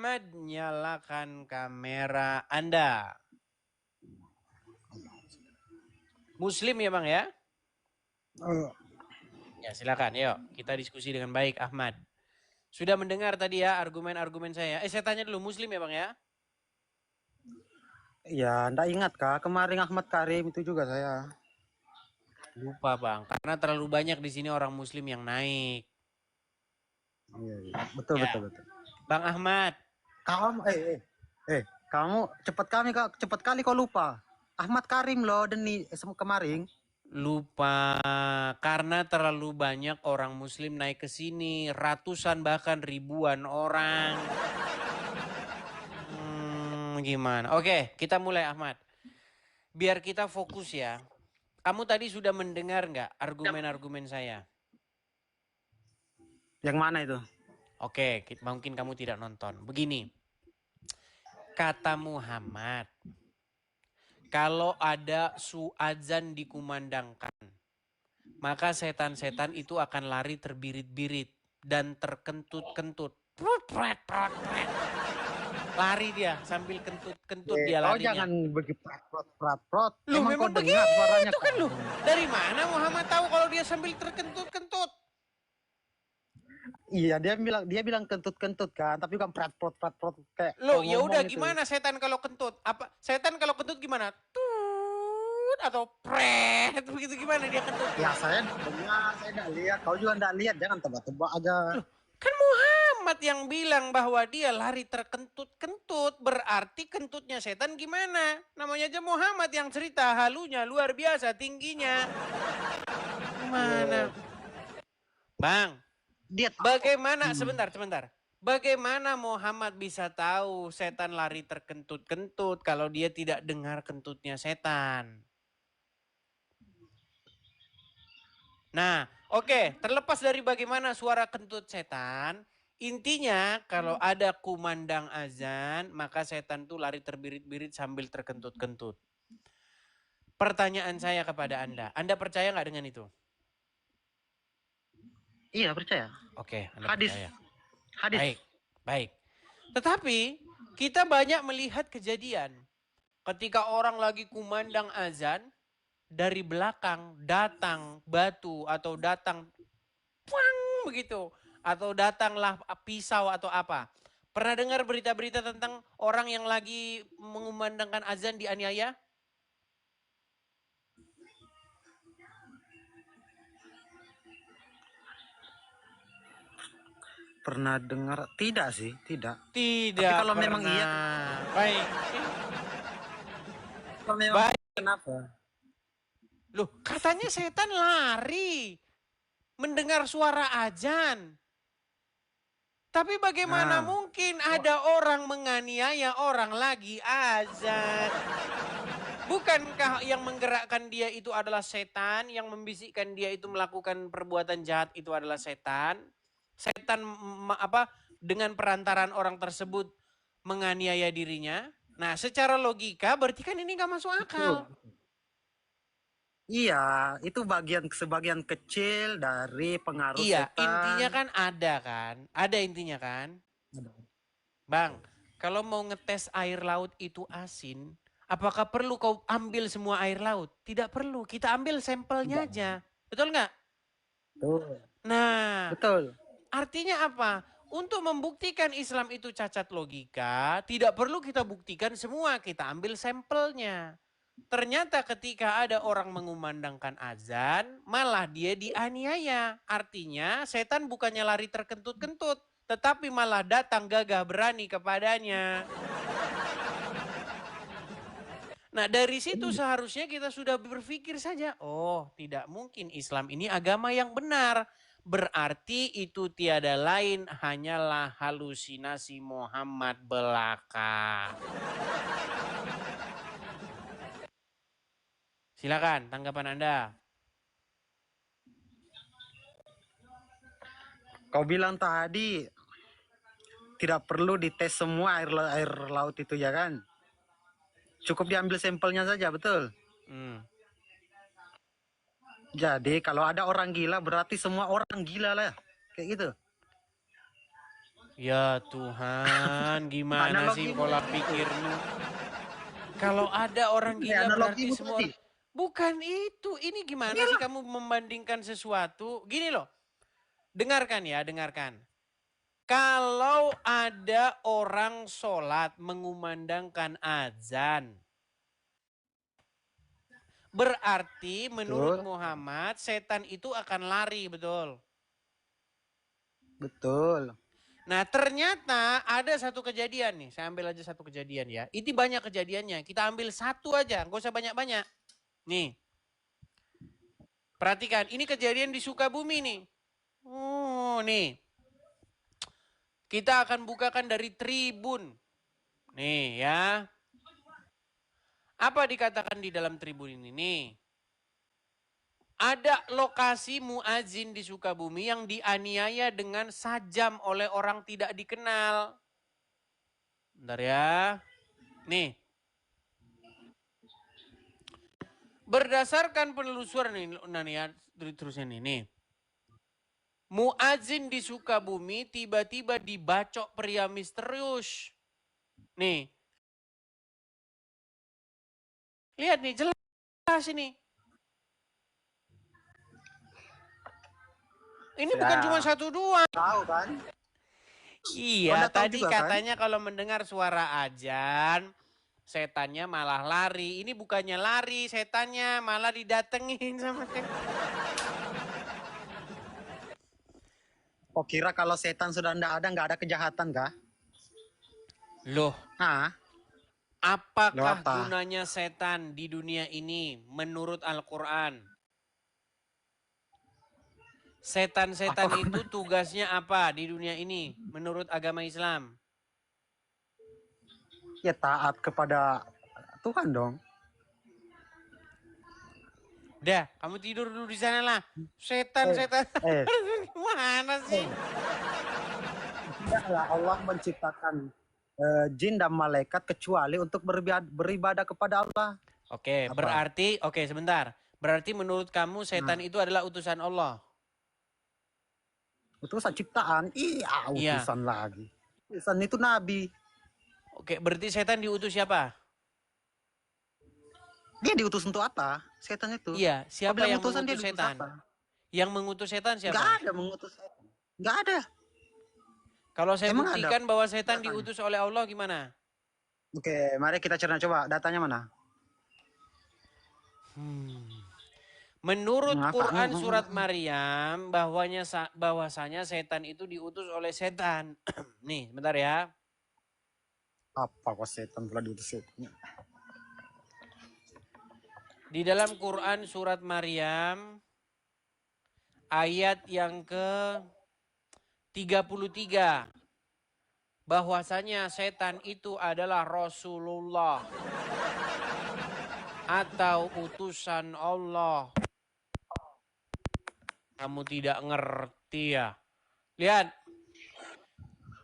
Ahmad, nyalakan kamera Anda. Muslim ya Bang ya? Ya silakan, yuk kita diskusi dengan baik Ahmad. Sudah mendengar tadi ya argumen-argumen saya. Saya tanya dulu, Muslim ya Bang ya? Ya, ndak ingat Kak, kemarin Ahmad Karim itu juga saya. Lupa Bang, karena terlalu banyak di sini orang Muslim yang naik. Iya, iya. Betul, Ya, betul, betul. Bang Ahmad. Kamu, kamu cepat kali kau lupa. Ahmad Karim loh, Deni kemarin. Lupa karena terlalu banyak orang Muslim naik ke sini, ratusan bahkan ribuan orang. Gimana? Oke, kita mulai Ahmad. Biar kita fokus ya. Kamu tadi sudah mendengar nggak argumen-argumen saya? Yang mana itu? Oke, mungkin kamu tidak nonton. Begini, kata Muhammad, kalau ada azan dikumandangkan, maka setan-setan itu akan lari terbirit-birit dan terkentut-kentut. Lari dia sambil kentut-kentut dia Kau larinya. jangan begitu prat-prat. Loh, Emang kau memang dengar suaranya begitu kan Kak? lu. Dari mana Muhammad tahu kalau dia sambil terkentut-kentut? Iya, dia bilang kentut-kentut kan, tapi bukan prat-prot kayak Loh, kau ya udah ngomong itu. gimana setan kalau kentut? Apa setan kalau kentut gimana? Tut atau pret begitu gimana dia Ya kentutnya? saya dengar, saya enggak lihat, kau juga enggak lihat, jangan tebak-tebak aja. Loh, kan Muhammad yang bilang bahwa dia lari terkentut-kentut, berarti kentutnya setan gimana? Namanya aja Muhammad yang cerita, halunya luar biasa tingginya. Gimana? Bang, Dia tahu. bagaimana sebentar. Bagaimana Muhammad bisa tahu setan lari terkentut-kentut kalau dia tidak dengar kentutnya setan? Nah, oke, terlepas dari bagaimana suara kentut setan, intinya kalau ada kumandang azan, maka setan tuh lari terbirit-birit sambil terkentut-kentut. Pertanyaan saya kepada Anda percaya nggak dengan itu? Iya, percaya. Oke, Anda Hadis. percaya. Hadis. Baik, baik. Tetapi kita banyak melihat kejadian ketika orang lagi kumandang azan, dari belakang datang batu atau datang puang begitu. Atau datanglah pisau atau apa. Pernah dengar berita-berita tentang orang yang lagi mengumandangkan azan dianiaya? Pernah dengar? Tidak sih, tidak. Tapi Tidak kalau memang iya, pernah. Baik. kalau memang Baik. kenapa? Loh, katanya setan lari mendengar suara azan. Tapi bagaimana Nah, mungkin ada orang menganiaya orang lagi azan? Bukankah yang menggerakkan dia itu adalah setan, yang membisikkan dia itu melakukan perbuatan jahat itu adalah setan? Setan apa dengan perantaraan orang tersebut menganiaya dirinya? Nah, secara logika berarti kan ini nggak masuk akal. betul. Iya, itu sebagian kecil dari pengaruh Iya, setan. intinya kan ada kan? Ada intinya kan? Bang, kalau mau ngetes air laut itu asin, apakah perlu kau ambil semua air laut? Tidak perlu, kita ambil sampelnya Tidak. aja. Betul nggak? Betul. Nah, Betul. artinya apa? Untuk membuktikan Islam itu cacat logika, tidak perlu kita buktikan semua, kita ambil sampelnya. Ternyata ketika ada orang mengumandangkan azan, malah dia dianiaya. Artinya setan bukannya lari terkentut-kentut, tetapi malah datang gagah berani kepadanya. Nah, dari situ seharusnya kita sudah berpikir saja, oh, tidak mungkin Islam ini agama yang benar. Berarti itu tiada lain hanyalah halusinasi Muhammad belaka. Silakan tanggapan Anda. Kau bilang tadi tidak perlu dites semua air laut itu ya kan? Cukup diambil sampelnya saja, betul? Hmm. Jadi kalau ada orang gila berarti semua orang gila lah. Kayak gitu. Ya Tuhan, gimana sih Analogimu pola begitu. pikirmu? Kalau ada orang gila berarti Analogimu semua tadi. orang... Bukan itu, ini gimana sih Iyalah. kamu membandingkan sesuatu? Gini loh, dengarkan ya, dengarkan. Kalau ada orang sholat mengumandangkan azan, berarti menurut Betul. Muhammad setan itu akan lari, betul? Betul. Nah ternyata ada satu kejadian nih, saya ambil aja satu kejadian ya. Ini banyak kejadiannya, kita ambil satu aja, gak usah banyak-banyak. Nih, perhatikan, ini kejadian di Sukabumi nih. Oh nih, kita akan bukakan dari Tribun. Nih ya, apa dikatakan di dalam Tribun ini nih? Ada lokasi muazin di Sukabumi yang dianiaya dengan sajam oleh orang tidak dikenal. Bentar ya. Nih. Berdasarkan penelusuran nih, ya, terusnya nih. Muazin di Sukabumi tiba-tiba dibacok pria misterius. Nih. Lihat nih, jelas ini. Ini bukan cuma satu dua. Tahu kan? Kau Iya, nggak tahu tadi juga kan? katanya kalau mendengar suara ajan, setannya malah lari. Ini bukannya lari, setannya malah didatengin sama Kau kira kalau setan sudah nggak ada kejahatan kah? Loh, Hah? Lo apakah apa? gunanya setan di dunia ini menurut Al-Quran? Apa Setan-setan itu gunanya? tugasnya apa di dunia ini menurut agama Islam? Ya taat kepada Tuhan dong. Dah, kamu tidur dulu di sana lah. Eh, Setan-setan. eh, Gimana sih? Tidaklah Allah menciptakan jin dan malaikat kecuali untuk beribadah kepada Allah. Oke, Apa? berarti, oke sebentar. Berarti menurut kamu setan Nah, itu adalah utusan Allah? utusan ciptaan. Iya, Iya. utusan lagi. Utusan itu nabi. Oke, berarti setan diutus siapa? Dia diutus untuk apa? Setan itu. Iya, Kau siapa bilang yang utusan, dia mengutus diutus setan? apa? Yang mengutus setan Nggak siapa? ada mengutus setan. Nggak ada. Kalau saya Emang ada buktikan bahwa setan datanya? diutus oleh Allah gimana? Oke, mari kita cerna coba datanya mana? Menurut Apa? Quran surat Maryam bahwasanya setan itu diutus oleh setan. Nih, sebentar ya. Apa kok setan pula diutus setan? Di dalam Quran surat Maryam ayat yang ke-33 bahwasanya setan itu adalah Rasulullah atau utusan Allah. Kamu tidak ngerti ya? Lihat.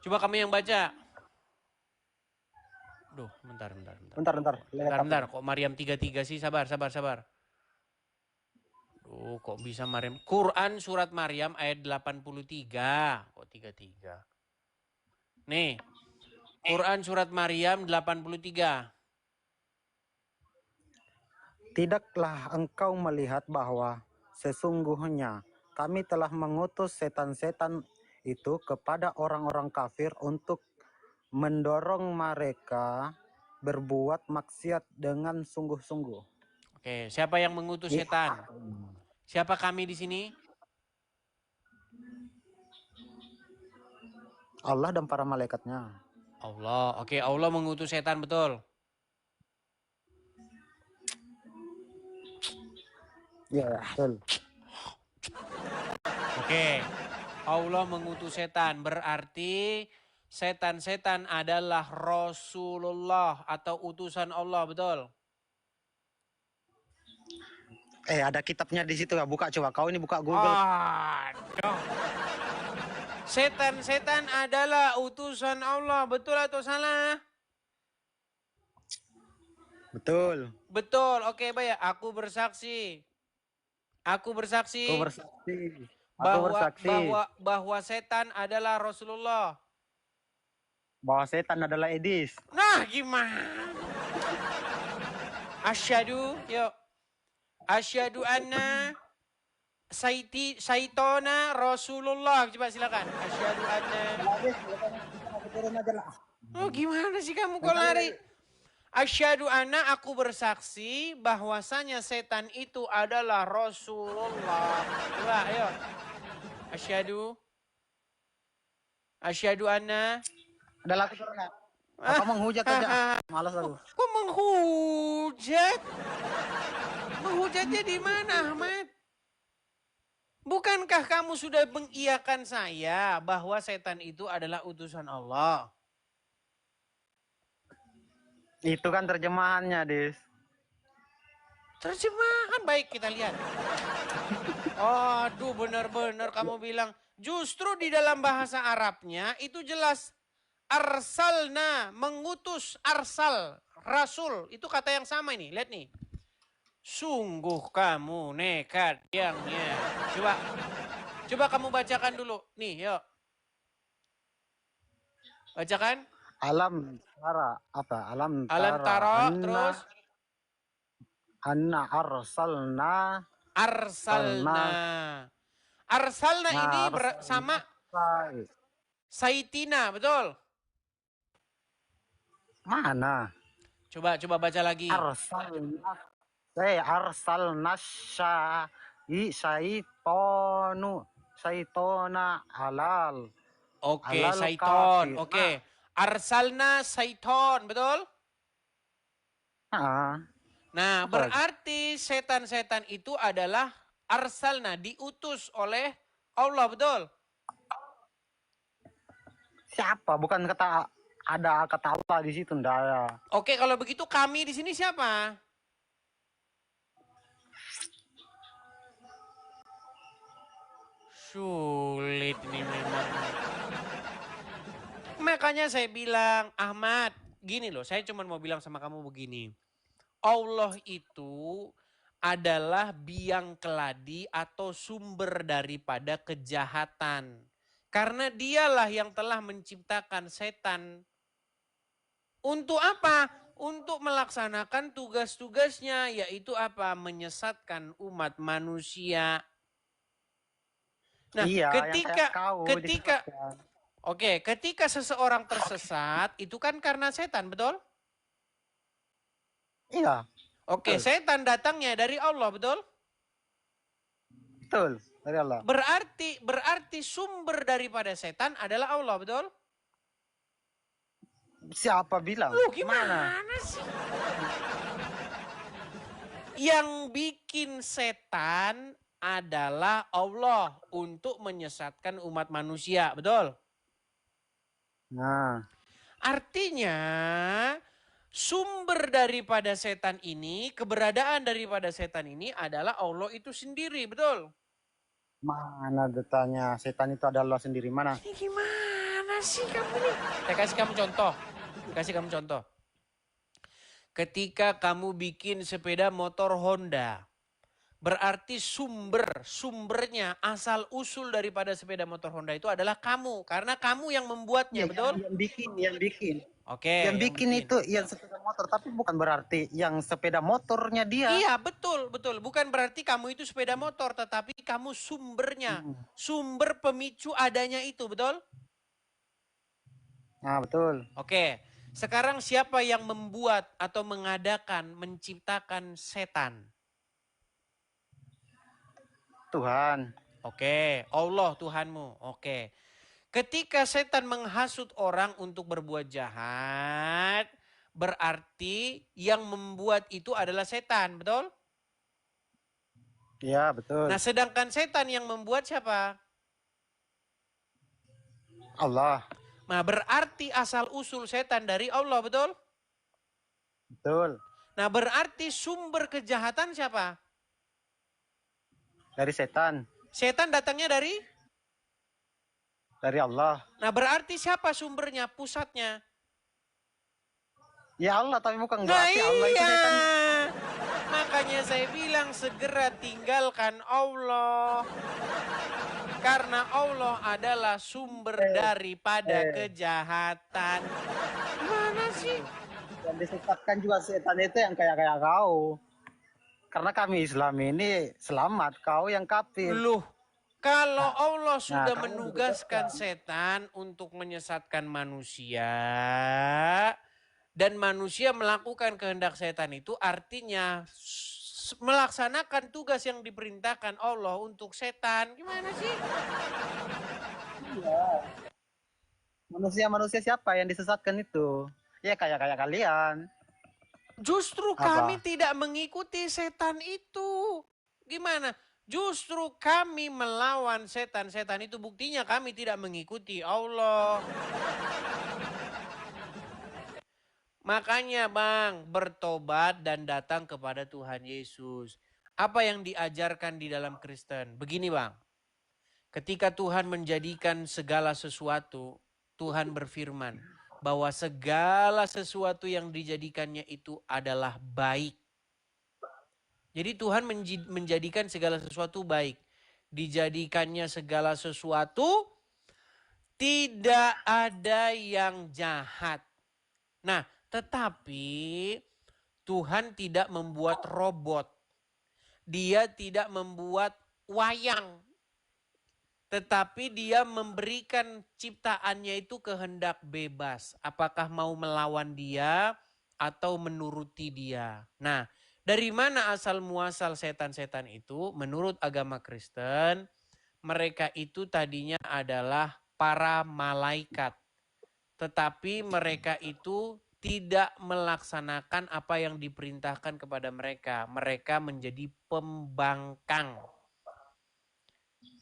Coba kami yang baca. Duh, bentar. Bentar. Kok Maryam 33 sih? Sabar. Duh, kok bisa Maryam? Quran surat Maryam ayat 83. Kok 33? Nih, Quran surat Maryam 83. Tidaklah engkau melihat bahwa sesungguhnya kami telah mengutus setan-setan itu kepada orang-orang kafir untuk mendorong mereka berbuat maksiat dengan sungguh-sungguh. Oke, siapa yang mengutus setan? Siapa kami di sini? Allah dan para malaikatnya. Allah. Oke, Allah mengutus setan, betul. Ya, betul. Oke. Allah mengutus setan. Berarti setan-setan adalah Rasulullah atau utusan Allah, betul? Ada kitabnya di situ ya. Buka coba. Kau ini buka Google. Aduh. Setan-setan adalah utusan Allah, betul atau salah? Betul. Betul. Oke, baik. Aku bersaksi. Kau bersaksi. Aku bahwa bersaksi. bahwa bahwa setan adalah Rasulullah. bahwa setan adalah Edis. Nah, gimana? Asyhadu, yuk. Asyhadu anna Saitona Rasulullah. Coba silakan. Asyhadu anna. Oh, gimana sih kamu kok lari? Asyhadu anna, aku bersaksi bahwasanya setan itu adalah Rasulullah. Coba, ayo. Asyhadu. Asyhadu anna. Adalah aku turun. Apa menghujat aja? Malas aku. Kok menghujat? Menghujatnya di mana, Ahmad? Bukankah kamu sudah mengiyakan saya bahwa setan itu adalah utusan Allah? Itu kan terjemahannya, Dis. Terjemahan baik, kita lihat. Aduh, benar-benar kamu bilang. Justru di dalam bahasa Arabnya itu jelas. Arsalna, mengutus, arsal, rasul. Itu kata yang sama ini, lihat nih. Sungguh kamu nekat yangnya. Coba kamu bacakan dulu. Nih, yuk. Bacakan. Alam tara apa? Alam taro, terus anna arsalna ini sama Saitina, betul? Mana? Coba baca lagi. Arsalna saitona alal. Oke, Saiton. Oke. Arsalna Saiton, betul? Nah, berarti setan-setan itu adalah arsalna, diutus oleh Allah, betul? Siapa? Bukan ada kata Allah di situ, ndak ada. Oke, kalau begitu kami di sini siapa? Sulit ini memang. Makanya saya bilang, Ahmad, gini loh, saya cuma mau bilang sama kamu begini. Allah itu adalah biang keladi atau sumber daripada kejahatan. Karena dialah yang telah menciptakan setan. Untuk apa? Untuk melaksanakan tugas-tugasnya, yaitu apa? Menyesatkan umat manusia. Nah, iya, ketika seseorang tersesat, itu kan karena setan, betul? Iya. Oke, betul. Setan datangnya dari Allah, betul? Betul, dari Allah. Berarti sumber daripada setan adalah Allah, betul? Siapa bilang? Loh, gimana sih? Yang bikin setan adalah Allah untuk menyesatkan umat manusia, betul? Nah, artinya sumber daripada setan ini, keberadaan daripada setan ini adalah Allah itu sendiri, betul? Mana datanya setan itu adalah sendiri, mana? Ini gimana sih kamu nih? Saya kasih kamu contoh. Ketika kamu bikin sepeda motor Honda, berarti sumbernya, asal usul daripada sepeda motor Honda itu adalah kamu. Karena kamu yang membuatnya, betul? Yang bikin. Oke. Yang bikin itu yang sepeda motor, tapi bukan berarti yang sepeda motornya dia. Iya, betul. Bukan berarti kamu itu sepeda motor, tetapi kamu sumbernya. Sumber pemicu adanya itu, betul? Nah, betul. Oke. Sekarang siapa yang membuat atau mengadakan, menciptakan setan? Tuhan. Oke, Allah Tuhanmu. Oke. Ketika setan menghasut orang untuk berbuat jahat, berarti yang membuat itu adalah setan, betul? Iya, betul. Nah, sedangkan setan yang membuat siapa? Allah. Nah, berarti asal usul setan dari Allah, betul? Betul. Nah, berarti sumber kejahatan siapa? Dari setan. Setan datangnya dari? Dari Allah. Nah, berarti siapa sumbernya, pusatnya? Ya Allah, tapi bukan berarti Allah itu setan. Makanya saya bilang segera tinggalkan Allah. Karena Allah adalah sumber daripada kejahatan. Gimana sih? Yang disesatkan juga setan itu yang kayak kau. Karena kami Islam ini selamat, kau yang kafir. Loh, kalau Allah sudah kamu menugaskan disesatkan. setan untuk menyesatkan manusia dan manusia melakukan kehendak setan itu artinya melaksanakan tugas yang diperintahkan Allah untuk setan. Gimana sih? Iya. Manusia-manusia siapa yang disesatkan itu? Ya kayak kalian. Justru kami Apa? tidak mengikuti setan itu. Gimana? Justru kami melawan setan. Setan itu buktinya kami tidak mengikuti Allah. Makanya Bang, bertobat dan datang kepada Tuhan Yesus. Apa yang diajarkan di dalam Kristen? Begini Bang, ketika Tuhan menjadikan segala sesuatu, Tuhan berfirman bahwa segala sesuatu yang dijadikannya itu adalah baik. Jadi Tuhan menjadikan segala sesuatu baik. Dijadikannya segala sesuatu tidak ada yang jahat. Nah, tetapi Tuhan tidak membuat robot. Dia tidak membuat wayang. Tetapi dia memberikan ciptaannya itu kehendak bebas. Apakah mau melawan dia atau menuruti dia. Nah, dari mana asal muasal setan-setan itu? Menurut agama Kristen, mereka itu tadinya adalah para malaikat. Tetapi mereka itu tidak melaksanakan apa yang diperintahkan kepada mereka. Mereka menjadi pembangkang.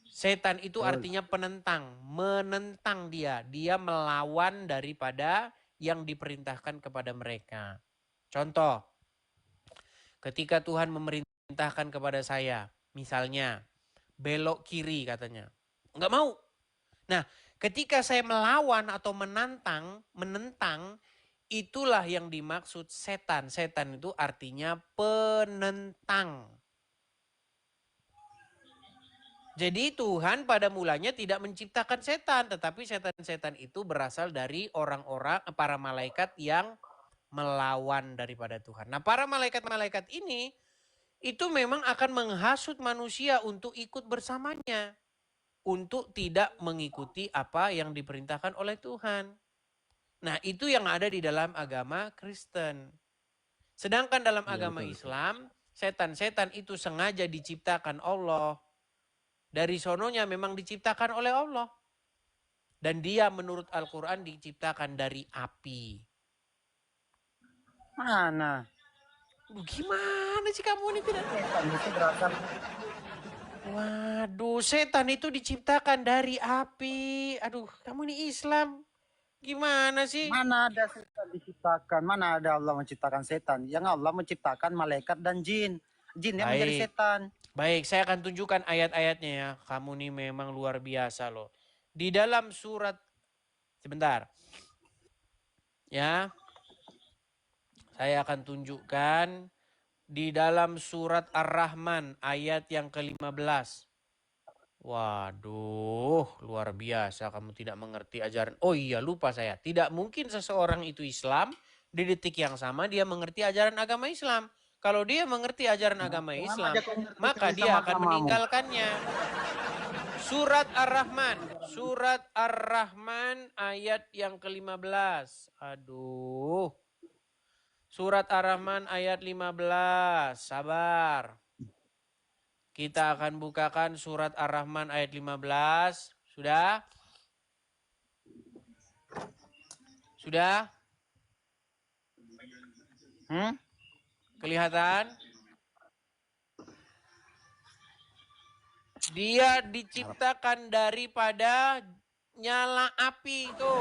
Setan itu artinya penentang, menentang dia. Dia melawan daripada yang diperintahkan kepada mereka. Contoh, ketika Tuhan memerintahkan kepada saya, misalnya belok kiri katanya. Enggak mau. Nah, ketika saya melawan atau menentang, itulah yang dimaksud setan. Setan itu artinya penentang. Jadi Tuhan pada mulanya tidak menciptakan setan, tetapi setan-setan itu berasal dari orang-orang, para malaikat yang melawan daripada Tuhan. Nah, para malaikat-malaikat ini itu memang akan menghasut manusia untuk ikut bersamanya, untuk tidak mengikuti apa yang diperintahkan oleh Tuhan. Nah, itu yang ada di dalam agama Kristen. Sedangkan dalam agama Islam, setan-setan itu sengaja diciptakan Allah. Dari sononya memang diciptakan oleh Allah. Dan dia menurut Al-Quran diciptakan dari api. Mana? Gimana sih kamu ini tidak? Setan itu berasal. Waduh, setan itu diciptakan dari api. Aduh, kamu ini Islam. Gimana sih? Mana ada setan diciptakan? Mana ada Allah menciptakan setan? Yang Allah menciptakan malaikat dan jin. Jin yang menjadi Baik, setan. baik. Saya akan tunjukkan ayat-ayatnya ya. Kamu ini memang luar biasa loh. Di dalam surat, sebentar. Ya, saya akan tunjukkan di dalam surat Ar-Rahman ayat yang ke-15. Waduh, luar biasa kamu tidak mengerti ajaran. Oh iya, lupa saya. Tidak mungkin seseorang itu Islam, di detik yang sama dia mengerti ajaran agama Islam. Kalau dia mengerti ajaran agama Kemana Islam, aja kau ngerti maka sama dia akan agamamu? meninggalkannya. Surat Ar-Rahman ayat yang ke-15. Aduh. Surat Ar-Rahman ayat 15. Sabar. Kita akan bukakan surat Ar-Rahman ayat 15. Sudah? Sudah? Kelihatan? Dia diciptakan daripada nyala api itu.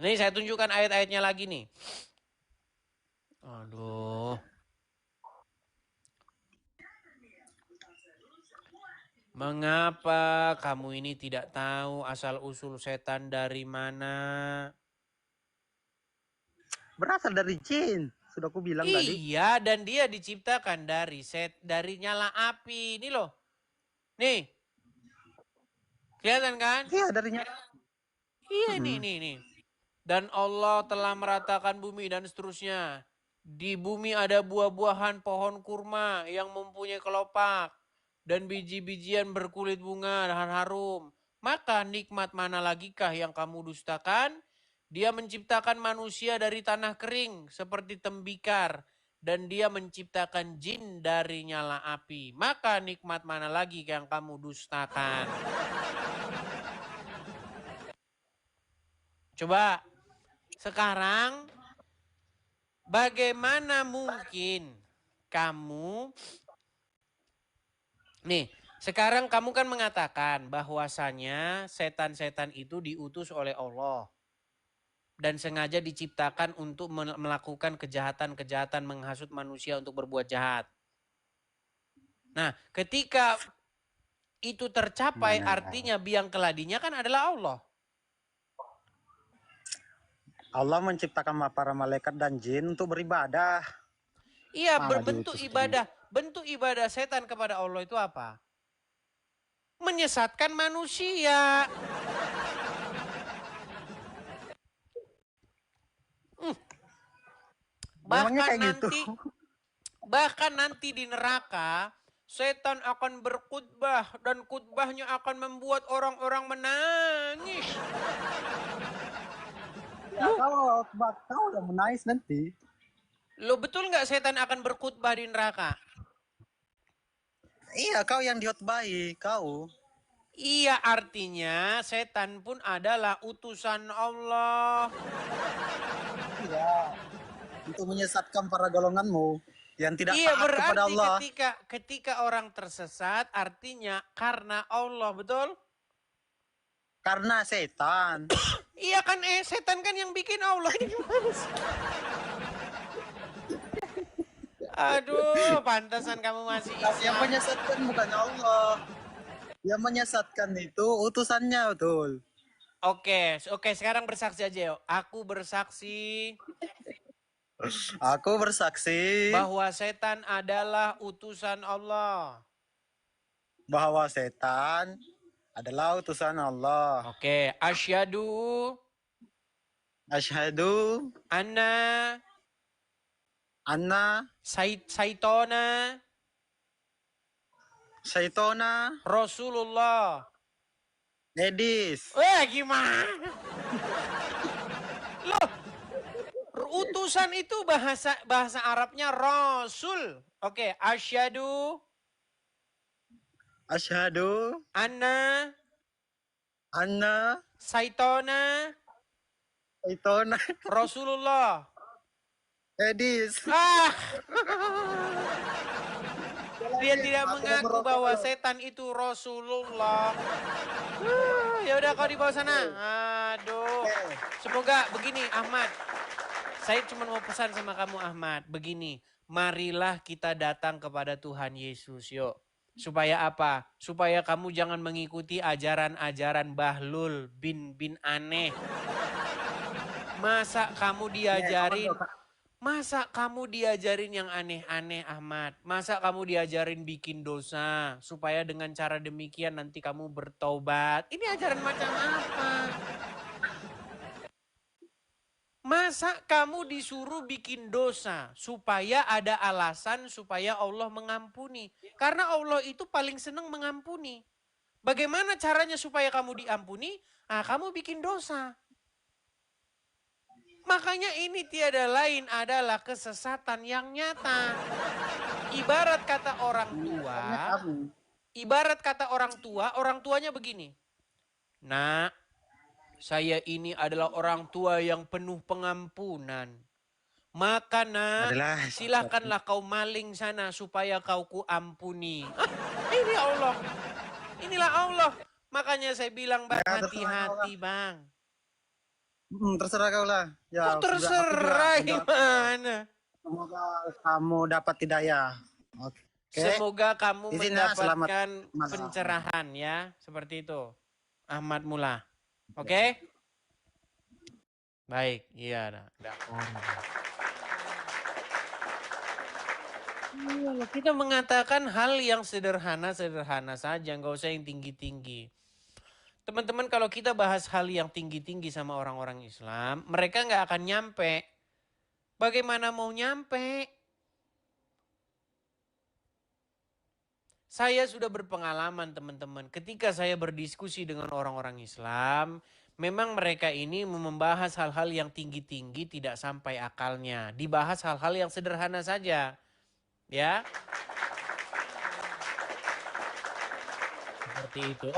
Nih saya tunjukkan ayat-ayatnya lagi nih. Aduh. Mengapa kamu ini tidak tahu asal-usul setan dari mana? Berasal dari jin. sudah aku bilang tadi. Iya, dan dia diciptakan dari nyala api. Ini loh. Nih, kelihatan kan? Iya, darinya. Iya, nih. Dan Allah telah meratakan bumi dan seterusnya. Di bumi ada buah-buahan pohon kurma yang mempunyai kelopak. Dan biji-bijian berkulit bunga dan harum. Maka nikmat mana lagikah yang kamu dustakan? Dia menciptakan manusia dari tanah kering seperti tembikar. Dan dia menciptakan jin dari nyala api. Maka nikmat mana lagi yang kamu dustakan? Coba sekarang bagaimana mungkin kamu nih, sekarang kamu kan mengatakan bahwasanya setan-setan itu diutus oleh Allah dan sengaja diciptakan untuk melakukan kejahatan-kejahatan menghasut manusia untuk berbuat jahat. Nah, ketika itu tercapai artinya biang keladinya kan adalah Allah. Allah menciptakan para malaikat dan jin untuk beribadah. Iya, Malah berbentuk diutus ibadah. Bentuk ibadah setan kepada Allah itu apa? Menyesatkan manusia. Memangnya Bahkan kayak gitu. nanti di neraka setan akan berkhutbah dan khutbahnya akan membuat orang-orang menangis. Ya, kau yang menangis nanti. Lo betul nggak setan akan berkhutbah di neraka? Iya, kau yang dihotbahi, kau. Iya, artinya setan pun adalah utusan Allah. Iya, untuk menyesatkan para golonganmu yang tidak Iya, taat kepada berarti Allah. ketika orang tersesat artinya karena Allah, betul? Karena setan. Iya kan, setan kan yang bikin Allah. Ini gimana sih? Aduh, pantasan kamu masih Yang Islam. menyesatkan bukan Allah. Yang menyesatkan itu utusannya, betul. Oke, sekarang bersaksi aja yuk. Aku bersaksi Aku bersaksi bahwa setan adalah utusan Allah. bahwa setan adalah utusan Allah. Oke, asyhadu Asyhadu anna anna saitona syaitona Rasulullah. edis. Wah, gimana? Loh, utusan itu bahasa Arabnya Rasul. Oke, asyhadu Asyhadu anna anna saitona syaitona Rasulullah. edis. Ah. Dia tidak mengaku bahwa setan itu Rasulullah. Ya udah kau di bawah sana. Aduh. Semoga begini Ahmad. Saya cuma mau pesan sama kamu Ahmad. Begini, marilah kita datang kepada Tuhan Yesus yuk. Supaya apa? Supaya kamu jangan mengikuti ajaran-ajaran Bahlul bin aneh. Masa kamu diajarin yang aneh-aneh Ahmad? Masa kamu diajarin bikin dosa supaya dengan cara demikian nanti kamu bertobat? Ini ajaran macam apa? Masa kamu disuruh bikin dosa supaya ada alasan supaya Allah mengampuni? Karena Allah itu paling senang mengampuni. Bagaimana caranya supaya kamu diampuni? Kamu bikin dosa. Makanya ini tiada lain adalah kesesatan yang nyata. Ibarat kata orang tua, orang tuanya begini. Nak, saya ini adalah orang tua yang penuh pengampunan. Maka nak, silahkanlah kau maling sana supaya kau kuampuni. Ini Allah. Inilah Allah. Makanya saya bilang bang, hati-hati bang. Terserah kau lah. Ya, terserah gimana? Semoga kamu dapat hidayah. Oke. Semoga kamu mendapatkan pencerahan ya. Seperti itu. Ahmad Mullah. Oke? Baik. Iya. Iya, kita mengatakan hal yang sederhana-sederhana saja, nggak usah yang tinggi-tinggi. Teman-teman, kalau kita bahas hal yang tinggi-tinggi sama orang-orang Islam, mereka nggak akan nyampe. Bagaimana mau nyampe? Saya sudah berpengalaman teman-teman, ketika saya berdiskusi dengan orang-orang Islam, memang mereka ini membahas hal-hal yang tinggi-tinggi tidak sampai akalnya. Dibahas hal-hal yang sederhana saja. Ya, seperti itu.